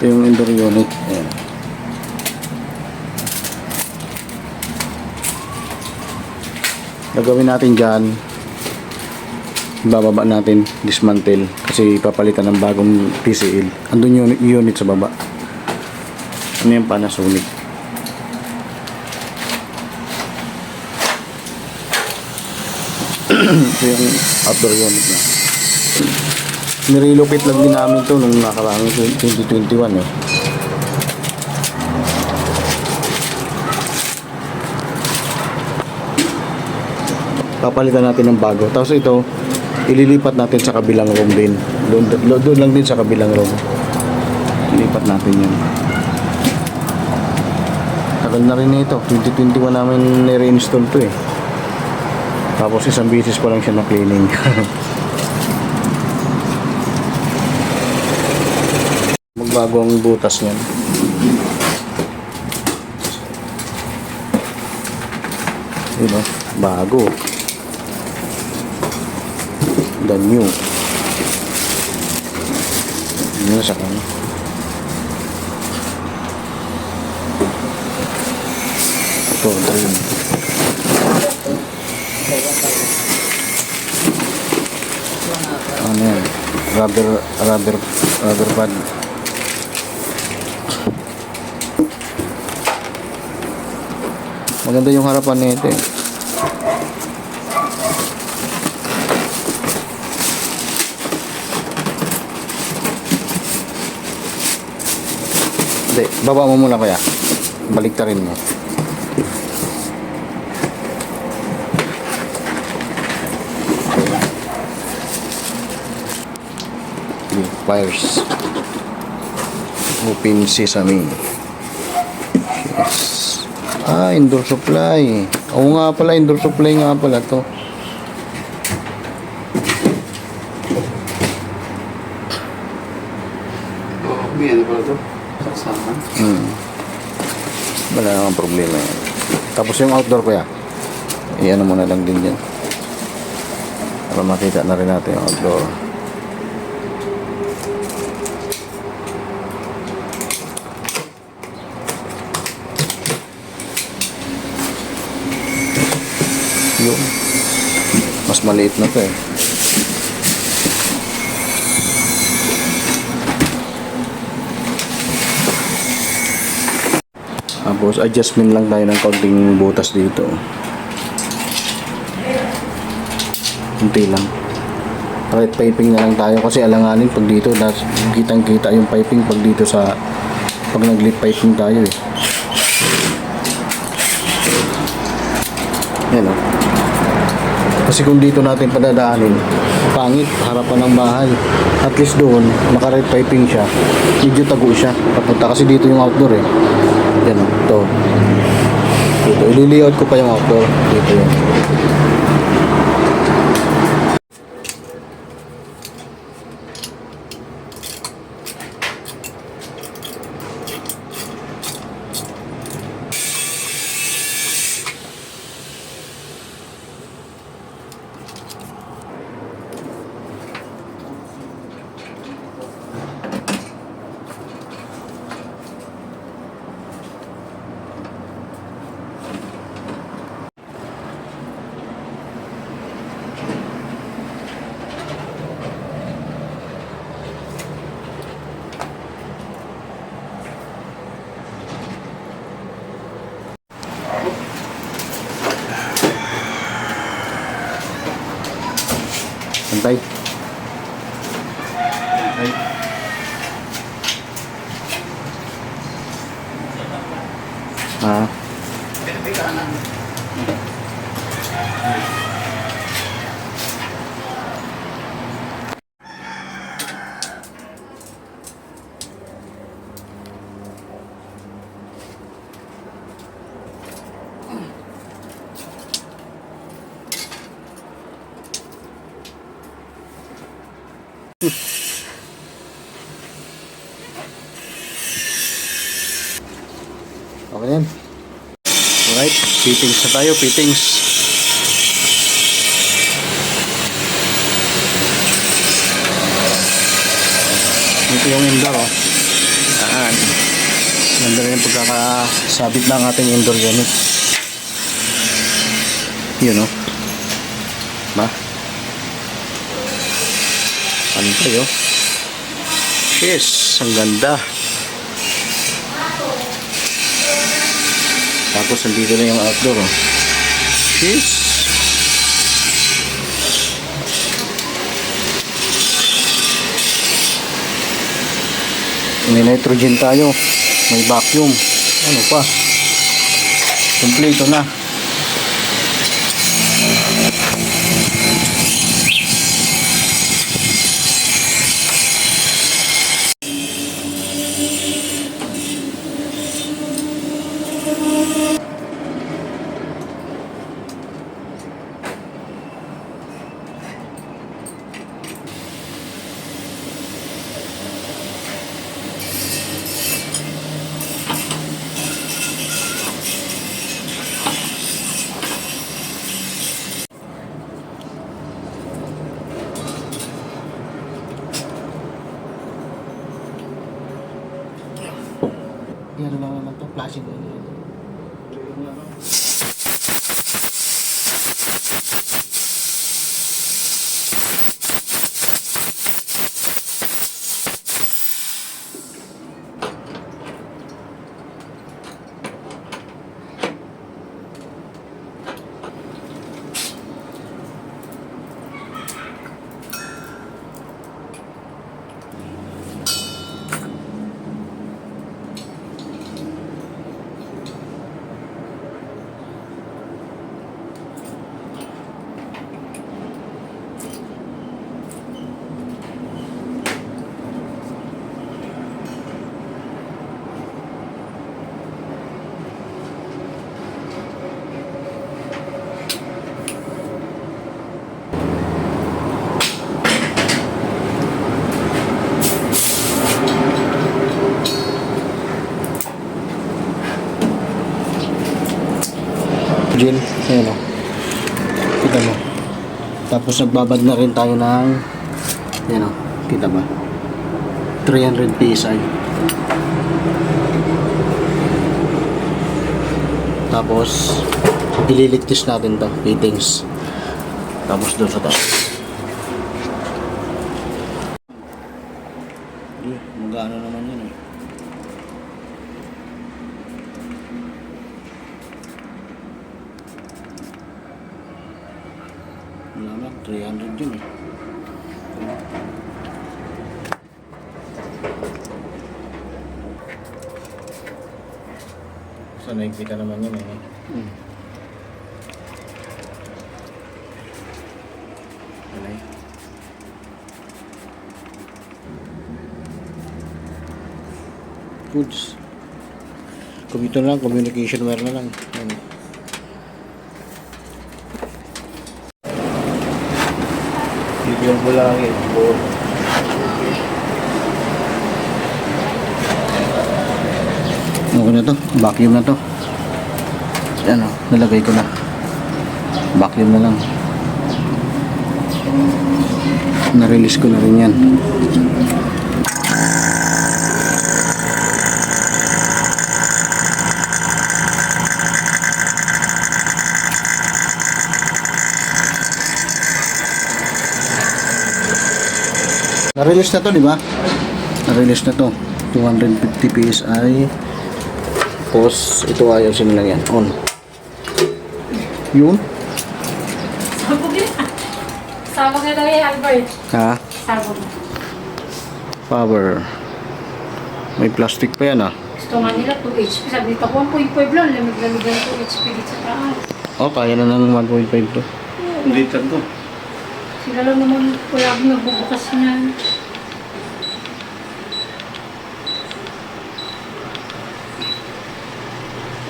Ito yung indoor unit. Ayan. Gagawin natin dyan, bababa natin, dismantle, kasi papalitan ng bagong TCL. Andun yung unit sa baba. Ano yung Panasonic. Ito yung outdoor unit na. Nirelocate lang din namin to nung nakaraang 2021 eh. Papalitan natin ng bago. Tapos ito, ililipat natin sa kabilang room din. Doon lang din sa kabilang room. Ilipat natin yan. Tagal na rin ito. 2021 namin nire-install to eh. Tapos isang beses pa lang siya na cleaning. Magbago ang butas niyan. Yun o, bago. The new. Yun na sa kanya. Ito, dream. Ano yan? Rubber pad. Maganda yung harapan nito eh. Hindi, baba mo muna kaya. Baliktarin mo. Wires. Open sesame. Yes. Indoor supply. Oo nga pala, indoor supply nga pala to. Ano pala to? Saksakan? Wala namang problema yan. Tapos yung outdoor ko yan. Iyan mo na lang din yan. Para makita na rin natin yung outdoor. Yun. Mas maliit na to eh. Tapos adjustment lang tayo ng kaunting butas dito. Kunti lang. Right piping na lang tayo kasi alanganin pag dito kitang kita yung piping pag dito sa pag nag-lit piping tayo eh. Yan o. Kasi kung dito natin padadaanin, pangit, harapan ng bahay. At least doon, naka-right piping siya. Medyo tago siya. Papunta kasi dito yung outdoor eh. Yan o, ito. Dito, ili-layout ko pa yung outdoor. Dito yun. Antay. Ah. Okay yan. Alright, fittings na tayo, fittings. Ito yung indoor oh. Yan. Ganda rin yung pagkakasabit ng ating indoor unit. Yun o. Ba? Pantay o. Yes, ang ganda. Tapos nandito na yung outdoor o. Yes. May nitrogen tayo. May vacuum. Ano pa? Kompleto na. Yan lang naman to, flashing ko yan. Gin, ayan o. Kita mo. Tapos nagbabad na rin tayo ng, ayan o, kita ba? 300 PSI. Tapos, ililigtis natin to, fittings. Tapos doon sa taas. Magano naman yun eh. Wala na, 300 yun eh. So, naigpita naman yun eh. Alay. Goods. Ito na lang, communication wire na lang. Ayan. Bibigyan ko lang eh. Okay na to, vacuum na to. Yan o, nalagay ko na. Vacuum na lang. Na-release ko na rin yan. Na-release na to, di ba? Na-release na to. 250 PSI. Tapos, ito ayusin lang yan. On. Yun. Sabog yun. Sabog na daw yan, Albert. Ha? Sabog. Power. May plastic pa yan ah. Gusto nga nila 2 HP. Sabi nito, 1.5 lang. Lamig-lamig lang 2 HP dito sa taas. Oh, kaya na ng 1.5 to. Liter to. Sila lang naman palagi nagbubukas niyan.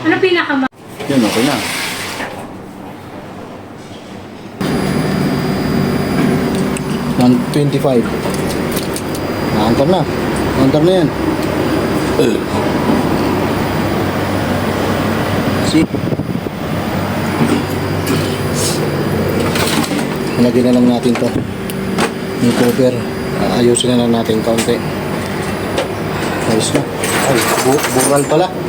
Ano pinakama? Yan, okay na. $125. Naantar na. Naantar na yan. See? Lagyan na lang natin to. Yung cover. Ayusin na lang natin kaunti. Ayos na. Ay, bural pala.